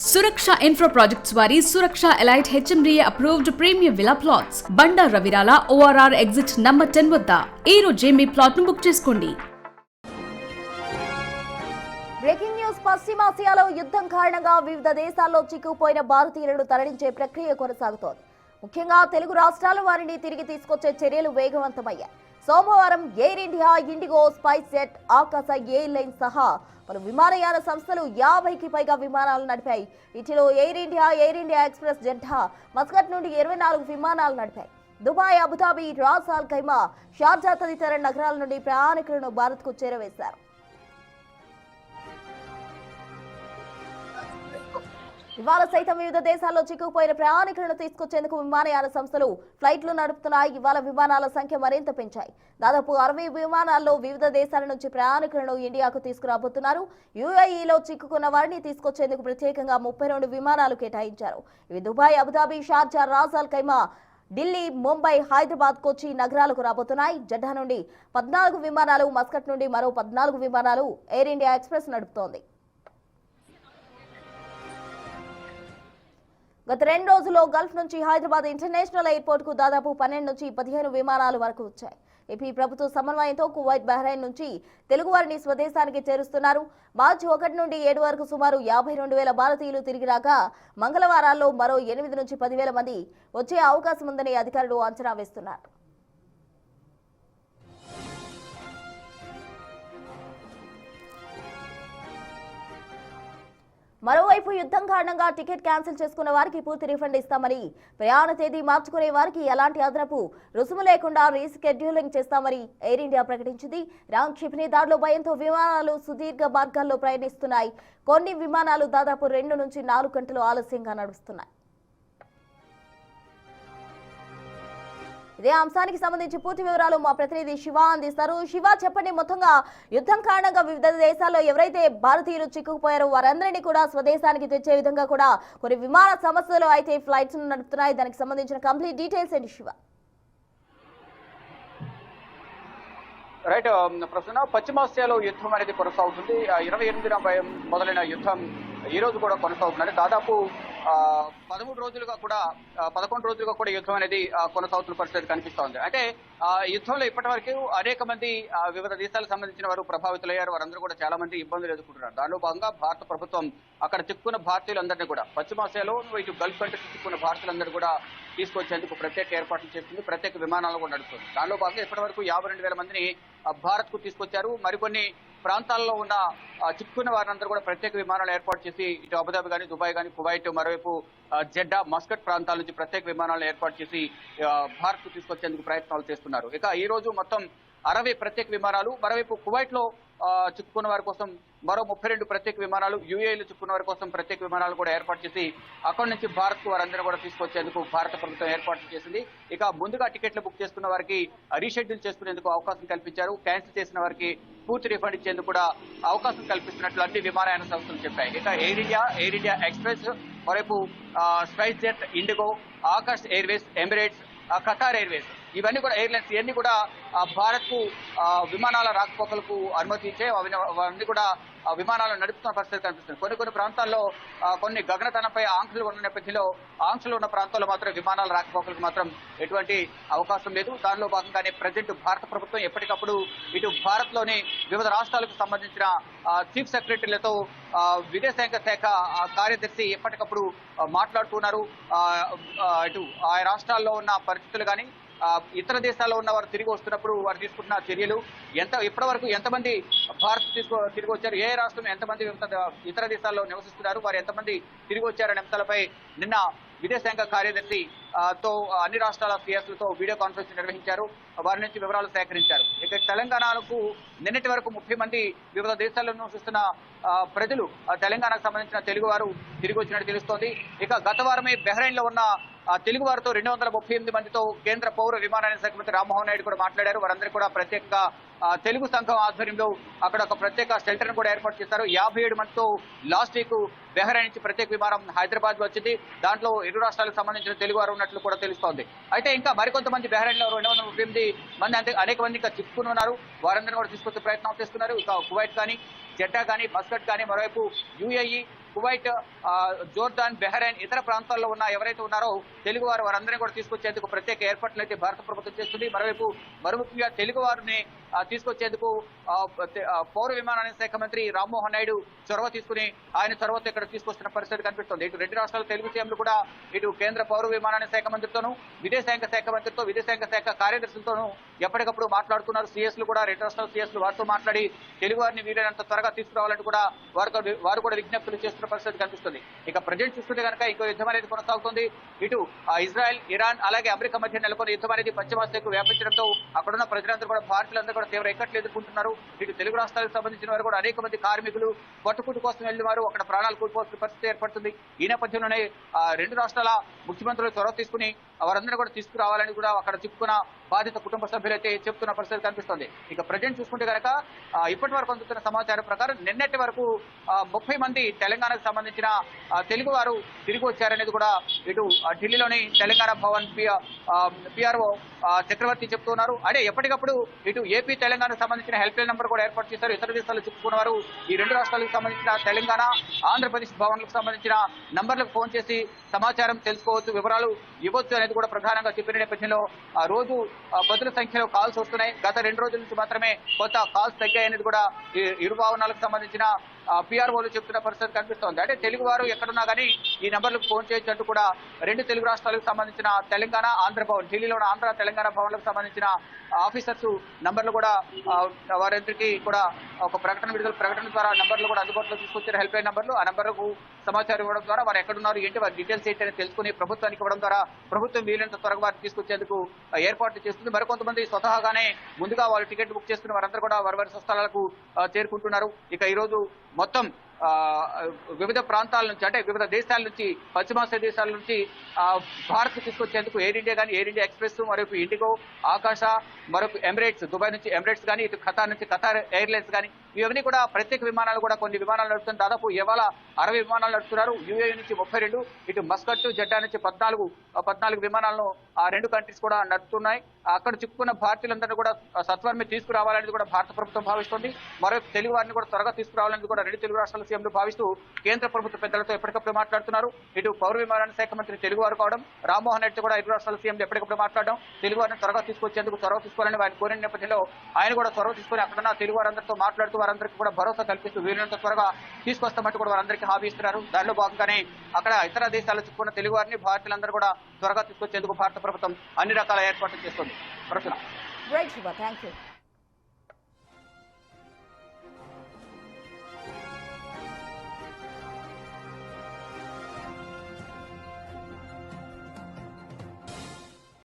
Suraksha Infra Projects వారి Suraksha Elite HMDA approved premium villa plots. బండా రవిరాల ORR exit number 10 వద్ద ఈ రోజే మీ ప్లాట్ ను బుక్ చేసుకోండి. Breaking news. పశ్చిమాసియాలో యుద్ధం కారణంగా వివిధ దేశాల్లో చిక్కుకుపోయిన భారతీయులను తరలించే ప్రక్రియ కొనసాగుతోంది. ముఖ్యంగా తెలుగు రాష్ట్రాల వారిని తిరిగి తీసుకొచ్చే చర్యలు వేగవంతమయ్యాయి. సోమవారం air India, IndiGo, spice jet, ఆకాశ ఎయిర్లైన్స్ సహా పలు విమానయాన సంస్థలు 50కి పైగా విమానాలు నడిపాయి. వీటిలో air India express Jeddah Muscat నుండి 24 విమానాలు నడిపాయి. దుబాయ్, అబుదాబి, రాస్ అల్ ఖైమా, షార్జా తదితర నగరాల నుండి ప్రయాణికులను భారత్కు చేరవేశారు. ఇవాళ సైతం వివిధ దేశాల్లో చిక్కుకుపోయిన ప్రయాణికులను తీసుకొచ్చేందుకు విమానయాన సంస్థలు ఫ్లైట్లు నడుపుతున్నాయి. ఇవాళ విమానాల సంఖ్య మరింత పెంచాయి. దాదాపు 60 విమానాల్లో వివిధ దేశాల నుంచి ప్రయాణికులను ఇండియాకు తీసుకురాబోతున్నారు. యూఏఈలో చిక్కుకున్న వారిని తీసుకొచ్చేందుకు ప్రత్యేకంగా 32 విమానాలు కేటాయించారు. ఇవి దుబాయ్, అబుదాబి, షార్జా, రాస్ అల్ ఖైమా, ఢిల్లీ, ముంబై, హైదరాబాద్, కొచ్చి నగరాలకు రాబోతున్నాయి. జడ్డా నుండి 14 విమానాలు, మస్కట్ నుండి మరో 14 విమానాలు ఎయిర్ ఇండియా ఎక్స్ప్రెస్ నడుపుతోంది. గత 2 రోజుల్లో గల్ఫ్ నుంచి హైదరాబాద్ ఇంటర్నేషనల్ ఎయిర్పోర్ట్ కు దాదాపు 12 నుంచి 15 విమానాలు వరకు వచ్చాయి. ఏపీ ప్రభుత్వ సమన్వయంతో కువైట్, బహ్రెయిన్ నుంచి తెలుగు వారిని స్వదేశానికి చేరుస్తున్నారు. మార్చి 1 నుండి 7 వరకు సుమారు 52,000 భారతీయులు తిరిగి రాగా మంగళవారాల్లో మరో 8 నుంచి 10,000 మంది వచ్చే అవకాశం ఉందని అధికారులు అంచనా వేస్తున్నారు. మరోవైపు యుద్ధం కారణంగా టికెట్ క్యాన్సిల్ చేసుకున్న వారికి పూర్తి రిఫండ్ ఇస్తామని, ప్రయాణ తేదీ మార్చుకునే వారికి ఎలాంటి అదనపు రుసుము లేకుండా రీస్కెడ్యూలింగ్ చేస్తామని ఎయిర్ ఇండియా ప్రకటించింది. ఇరాన్ క్షిపణి దాడిలో భయంతో విమానాలు సుదీర్ఘ మార్గాల్లో ప్రయాణిస్తున్నాయి. కొన్ని విమానాలు దాదాపు 2 నుంచి 4 గంటలు ఆలస్యంగా నడుస్తున్నాయి. ఇదే అంశానికి సంబంధించి పూర్తి వివరాలు మా ప్రతినిధి శివ అందిస్తారు. శివ, చెప్పండి, మొత్తంగా యుద్ధం కారణంగా వివిధ దేశాల్లో ఎవరైతే భారతీయులు చిక్కుకుపోయారో వారందరినీ కూడా స్వదేశానికి తెచ్చే విధంగా కూడా కొన్ని విమాన సంస్థలు అయితే ఫ్లైట్స్ నడుపుతున్నాయి. దానికి సంబంధించిన కంప్లీట్ డీటెయిల్స్ ఏంటి శివ? రైట్ ప్రస్తుతం పశ్చిమాసియాలో యుద్ధం అనేది కొనసాగుతుంది. 28న మొదలైన యుద్ధం ఈ రోజు కూడా కొనసాగుతుంది. దాదాపు 11 రోజులుగా కూడా యుద్ధం అనేది కొనసాగుతున్న పరిస్థితి కనిపిస్తూ ఉంది. అంటే యుద్ధంలో ఇప్పటి వరకు అనేక మంది వివిధ దేశాలకు సంబంధించిన వారు ప్రభావితులయ్యారు. వారందరూ కూడా చాలా మంది ఇబ్బందులు ఎదుర్కొంటున్నారు. దానిలో భాగంగా భారత ప్రభుత్వం అక్కడ చిక్కుకున్న భారతీయులందరినీ కూడా పశ్చిమాసియాలో ఇటు గల్ఫ్ కంట్రీస్ చిక్కుకున్న భారతీయులందరూ కూడా తీసుకొచ్చేందుకు ప్రత్యేక ఏర్పాట్లు చేస్తుంది. ప్రత్యేక విమానాలు కూడా నడుస్తుంది. దానిలో భాగంగా ఇప్పటి వరకు 52,000 మందిని భారత్ కు తీసుకొచ్చారు. మరికొన్ని ప్రాంతాల్లో ఉన్న చిక్కుకున్న వారందరూ కూడా ప్రత్యేక విమానాలు ఏర్పాటు చేసి ఇటు అబుదాబి కానీ, దుబాయ్ కానీ, కువైట్, మరోవైపు జెడ్డా, మస్కట్ ప్రాంతాల నుంచి ప్రత్యేక విమానాలు ఏర్పాటు చేసి భారత్ కు తీసుకొచ్చేందుకు ప్రయత్నాలు చేస్తున్నారు. ఇక ఈ రోజు మొత్తం 60 ప్రత్యేక విమానాలు, మరోవైపు కువైట్ లో చిక్కుకున్న వారి కోసం మరో 32 ప్రత్యేక విమానాలు, యూఏఈలో చిక్కుకున్న వారి కోసం ప్రత్యేక విమానాలు కూడా ఏర్పాటు చేసి అక్కడి నుంచి భారత్ కు వారందరూ కూడా తీసుకొచ్చేందుకు భారత ప్రభుత్వం ఏర్పాట్లు చేసింది. ఇక ముందుగా టికెట్లు బుక్ చేసుకున్న వారికి రీషెడ్యూల్ చేసుకునేందుకు అవకాశం కల్పించారు. క్యాన్సిల్ చేసిన వారికి పూర్తి రిఫండ్ ఇచ్చేందుకు కూడా అవకాశం కల్పిస్తున్నట్లు అన్ని విమానయాన సంస్థలు చెప్పాయి. ఇక ఎయిర్ ఇండియా ఎక్స్ప్రెస్, మరోవైపు spice jet, IndiGo, Akash Airways, Emirates, Qatar Airways, ఇవన్నీ కూడా ఎయిర్లైన్స్ ఇవన్నీ కూడా భారత్ కు విమానాల రాకపోకలకు అనుమతి ఇచ్చే అవన్నీ కూడా విమానాలు నడుపుతున్న పరిస్థితి కనిపిస్తుంది. కొన్ని ప్రాంతాల్లో కొన్ని గగనతనంపై ఆంక్షలు ఉన్న నేపథ్యంలో ఆంక్షలు ఉన్న ప్రాంతాల్లో మాత్రం విమానాల రాకపోకలకు మాత్రం ఎటువంటి అవకాశం లేదు. దానిలో భాగంగానే ప్రజెంట్ భారత ప్రభుత్వం ఎప్పటికప్పుడు ఇటు భారత్ లోని వివిధ రాష్ట్రాలకు సంబంధించిన చీఫ్ సెక్రటరీలతో విదేశాంగ శాఖ కార్యదర్శి ఎప్పటికప్పుడు మాట్లాడుతున్నారు. ఇటు ఆ రాష్ట్రాల్లో ఉన్న పరిస్థితులు కానీ, ఇతర దేశాల్లో ఉన్న వారు తిరిగి వస్తున్నప్పుడు వారు తీసుకుంటున్న చర్యలు, ఇప్పటి వరకు ఎంతమంది భారత్ తిరిగి వచ్చారు, ఏ రాష్ట్రం ఎంతమంది ఇతర దేశాల్లో నివసిస్తున్నారు, వారు ఎంతమంది తిరిగి వచ్చారనే అంశాలపై నిన్న విదేశాంగ కార్యదర్శి తో అన్ని రాష్ట్రాల సిఎస్లతో వీడియో కాన్ఫరెన్స్ నిర్వహించారు. వారి నుంచి వివరాలు సేకరించారు. ఇక తెలంగాణకు నిన్నటి వరకు 30 మంది వివిధ దేశాల్లో నివసిస్తున్న ప్రజలు తెలంగాణకు సంబంధించిన తెలుగు వారు తిరిగి వచ్చినట్టు తెలుస్తోంది. ఇక గత వారమే బహ్రెయిన్ లో ఉన్న తెలుగు వారితో 238 మందితో కేంద్ర పౌర విమానయాన శాఖ మంత్రి రామ్మోహన్ నాయుడు కూడా మాట్లాడారు. వారందరూ కూడా ప్రత్యేకంగా తెలుగు సంఘం ఆధ్వర్యంలో అక్కడ ఒక ప్రత్యేక షెల్టర్ కూడా ఏర్పాటు చేశారు. 57 మందితో లాస్ట్ వీక్ బహ్రెయిన్ నుంచి ప్రత్యేక విమానం హైదరాబాద్ వచ్చింది. దాంట్లో ఇరు రాష్ట్రాలకు సంబంధించిన తెలుగు వారు ఉన్నట్లు కూడా తెలుస్తోంది. అయితే ఇంకా మరికొంతమంది బహ్రెయిన్ లో 238 మంది అనేక మంది ఇంకా చిక్కుకుని ఉన్నారు. వారందరూ కూడా తీసుకొచ్చే ప్రయత్నం చేస్తున్నారు. ఇక కువైట్ కానీ, జెడ్డా కానీ, మస్కట్ కానీ, మరోవైపు యూఏఈ, కువైట్, జోర్దాన్, బెహ్రెయిన్ ఇతర ప్రాంతాల్లో ఉన్న ఎవరైతే ఉన్నారో తెలుగు వారందరినీ కూడా తీసుకొచ్చేందుకు ప్రత్యేక ఏర్పాట్లు అయితే భారత ప్రభుత్వం చేస్తుంది. మరో ముఖ్యంగా తెలుగు వారిని తీసుకొచ్చేందుకు పౌర విమానయాన శాఖ మంత్రి రామ్మోహన్ నాయుడు చొరవ తీసుకుని ఆయన చొరవతో ఇక్కడ తీసుకొస్తున్న పరిస్థితి కనిపిస్తుంది. ఇటు రెండు రాష్ట్రాల తెలుగు సీఎంలు కూడా ఇటు కేంద్ర పౌర విమానయాన శాఖ మంత్రితోనూ విదేశాంగ శాఖ మంత్రితో విదేశాంగ శాఖ కార్యదర్శులతోనూ ఎప్పటికప్పుడు మాట్లాడుతున్నారు. సిఎస్లు కూడా రెండు రాష్ట్రాల సిఎస్లు వారితో మాట్లాడి తెలుగు వారిని వీలైనంత త్వరగా తీసుకురావాలంటూ కూడా వారు కూడా విజ్ఞప్తులు చేస్తున్న పరిస్థితి కనిపిస్తుంది. ఇక ప్రజెంట్ చూస్తుంటే కనుక ఇంకో యుద్ధం అనేది కొనసాగుతుంది. ఇటు ఇజ్రాయెల్, ఇరాన్ అలాగే అమెరికా మధ్య నెలకొన్న యుద్ధం అనేది పశ్చిమాసియాకు వ్యాపించడంతో అక్కడున్న ప్రజలందరూ కూడా భారతీయులందరూ కూడా తీవ్ర ఇక్కట్లు ఎదుర్కొంటున్నారు. ఇటు తెలుగు రాష్ట్రాలకు సంబంధించిన వారు కూడా అనేక మంది కార్మికులు పట్టుకూటు కోసం వెళ్ళిన వారు అక్కడ ప్రాణాలు కోల్పోవాల్సిన పరిస్థితి ఏర్పడుతుంది. ఈ నేపథ్యంలోనే రెండు రాష్ట్రాల ముఖ్యమంత్రులు చొరవ తీసుకుని వారందరూ కూడా తీసుకురావాలని కూడా అక్కడ చెప్పుకున్న బాధిత కుటుంబ సభ్యులైతే చెప్తున్న పరిస్థితి కనిపిస్తుంది. ఇక ప్రజెంట్ చూసుకుంటే కనుక ఇప్పటి వరకు అందుతున్న సమాచారం ప్రకారం నిన్నటి వరకు 30 మంది తెలంగాణకు సంబంధించిన తెలుగు వారు తిరిగి వచ్చారనేది కూడా ఇటు ఢిల్లీలోని తెలంగాణ భవన్ పిఆర్ఓ చక్రవర్తి చెప్తున్నారు. అంటే ఎప్పటికప్పుడు ఇటు ఏపీ తెలంగాణకు సంబంధించిన హెల్ప్ లైన్ నెంబర్ కూడా ఏర్పాటు చేశారు. ఇతర దేశాల్లో చెప్పుకున్నవారు ఈ రెండు రాష్ట్రాలకు సంబంధించిన తెలంగాణ, ఆంధ్రప్రదేశ్ భవన్లకు సంబంధించిన నంబర్లకు ఫోన్ చేసి సమాచారం తెలుసుకోవచ్చు, వివరాలు ఇవ్వచ్చు అనేది కూడా ప్రధానంగా చెప్పిన నేపథ్యంలో రోజు పదుల సంఖ్యలో కాల్స్ వస్తున్నాయి. గత 2 రోజుల నుంచి మాత్రమే కొత్త కాల్స్ తగ్గాయనేది కూడా ఇరు భవనాలకు సంబంధించిన పిఆర్ఓలు చెప్తున్న పరిస్థితి కనిపిస్తోంది. అంటే తెలుగు వారు ఎక్కడున్నా కానీ ఈ నెంబర్లకు ఫోన్ చేయొచ్చు అంటూ కూడా రెండు తెలుగు రాష్ట్రాలకు సంబంధించిన తెలంగాణ, ఆంధ్ర భవన్, ఢిల్లీలో ఆంధ్ర తెలంగాణ భవన్లకు సంబంధించిన ఆఫీసర్స్ నంబర్లు కూడా వారందరికీ కూడా ఒక ప్రకటన ద్వారా నంబర్లు కూడా అందుబాటులో తీసుకొచ్చారు. హెల్ప్ లైన్ నంబర్లు, ఆ నంబర్లకు సమాచారం ఇవ్వడం ద్వారా వారు ఎక్కడున్నారు ఏంటి వారి డీటెయిల్స్ ఏంటి అని తెలుసుకుని ప్రభుత్వానికి ఇవ్వడం ద్వారా ప్రభుత్వం వీలైనంత త్వరగా వారిని తీసుకొచ్చేందుకు ఏర్పాట్లు చేస్తుంది. మరికొంతమంది స్వతహాగానే ముందుగా వాళ్ళు టికెట్ బుక్ చేసుకుని వారందరూ కూడా వారి స్వస్థలాలకు చేరుకుంటున్నారు. ఇక ఈ రోజు మొత్తం వివిధ ప్రాంతాల నుంచి అంటే వివిధ దేశాల నుంచి పశ్చిమాసియా దేశాల నుంచి భారత్ తీసుకొచ్చేందుకు ఎయిర్ ఇండియా కానీ, ఎయిర్ ఇండియా ఎక్స్ప్రెస్, మరొక ఇండిగో, ఆకాశ, మరొక ఎమిరేట్స్, దుబాయ్ నుంచి ఎమిరేట్స్ కానీ, ఇటు ఖతార్ నుంచి ఖతార్ ఎయిర్లైన్స్ కానీ ఇవన్నీ కూడా ప్రత్యేక విమానాలు కూడా కొన్ని విమానాలు నడుపుతున్నారు. దాదాపు ఇవాళ 60 విమానాలు నడుపుతున్నారు. యూఏఈ నుంచి 32, ఇటు మస్కట్, జెడ్డా నుంచి 14 విమానాలను ఆ రెండు కంట్రీస్ కూడా నడుపుతున్నాయి. అక్కడ చిక్కుకున్న భారతీయులందరినీ కూడా సత్వరమే తీసుకురావాలనేది కూడా భారత ప్రభుత్వం భావిస్తోంది. మరో తెలుగు వారిని కూడా త్వరగా తీసుకురావాలనేది కూడా రెండు తెలుగు రాష్ట్రాల సీఎంలు భావిస్తూ కేంద్ర ప్రభుత్వ పెద్దలతో ఎప్పటికప్పుడు మాట్లాడుతున్నారు. ఇటు పౌర విమానయాన శాఖ మంత్రి తెలుగు వారు కావడం, రామ్మోహన్ నాయుడు కూడా ఇరు రాష్ట్రాల సీఎంలు ఎప్పటికప్పుడు మాట్లాడడం, తెలుగు వారిని త్వరగా తీసుకొచ్చేందుకు చొరవ తీసుకోవాలని వారిని కోరిన నేపథ్యంలో ఆయన కూడా చొరవ తీసుకుని అక్కడున్న తెలుగు వారందరితో మాట్లాడుతూ వారందరికీ కూడా భరోసా కల్పిస్తూ వీలైనంత త్వరగా తీసుకొస్తామంటూ కూడా వారందరికీ హామీ ఇస్తున్నారు. దానిలో భాగంగానే అక్కడ ఇతర దేశాల్లో చిక్కుకున్న తెలుగు వారిని భారతీయులందరూ కూడా త్వరగా తీసుకొచ్చేందుకు భారత ప్రభుత్వం అన్ని రకాల ఏర్పాట్లు చేస్తుంది. ప్రశ్న. Right Shiva, thank you.